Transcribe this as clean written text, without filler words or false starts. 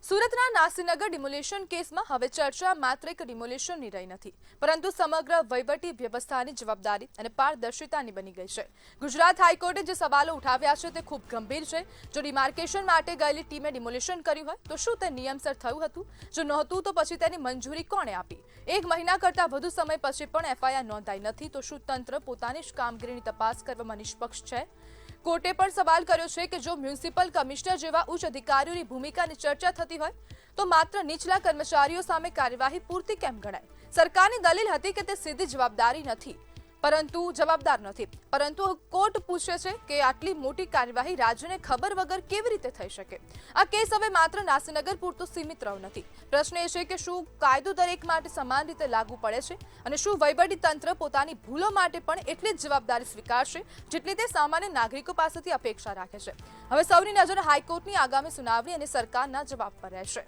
સુરતના નાસીનગર ડિમોલિશન કેસમાં હવે ચર્ચા માત્ર એક ડિમોલિશનની રહી નથી, પરંતુ સમગ્ર વહીવટી વ્યવસ્થાની જવાબદારી અને પારદર્શિતાની બની ગઈ છે. ગુજરાત હાઈકોર્ટે જે સવાલો ઉઠાવ્યા છે તે ખૂબ ગંભીર છે. જો ડિમાર્કેશન માટે ગયેલી ટીમે ડિમોલિશન કર્યું હોય તો શું તે નિયમસર થયું હતું? જો નહોતું તો પછી તેની મંજૂરી કોણે આપી? 1 મહિના કરતાં વધુ સમય પછી પણ એફઆઈઆર નોંધાઈ નથી તો શું તંત્ર પોતાની જ કામગીરીની તપાસ કરવામાં નિષ્પક્ષ છે? કોર્ટે પણ સવાલ કર્યો છે કે જો મ્યુનિસિપલ કમિશનર જેવા ઉચ્ચ અધિકારીઓની ભૂમિકાની ચર્ચા થતી હોય તો માત્ર નીચલા કર્મચારીઓ સામે કાર્યવાહી પૂરતી કેમ ગણાય? સરકારની દલીલ હતી કે તે સીધી જવાબદાર નથી, પરંતુ કોર્ટ પૂછે છે કે આટલી મોટી કાર્યવાહી રાજ્યને ખબર વગર કેવી રીતે થઈ શકે? આ કેસ હવે માત્ર નાસીનગર પૂરતો સીમિત રહ્યો નથી. પ્રશ્ન એ છે કે શું કાયદો દરેક માટે સમાન રીતે લાગુ પડે છે અને શું વહીવટી તંત્ર પોતાની ભૂલો માટે પણ એટલી જ જવાબદારી સ્વીકારશે જેટલી તે સામાન્ય નાગરિકો પાસેથી અપેક્ષા રાખે છે? હવે સૌની નજર હાઈકોર્ટની આગામી સુનાવણી અને સરકારના જવાબ પર રહેશે.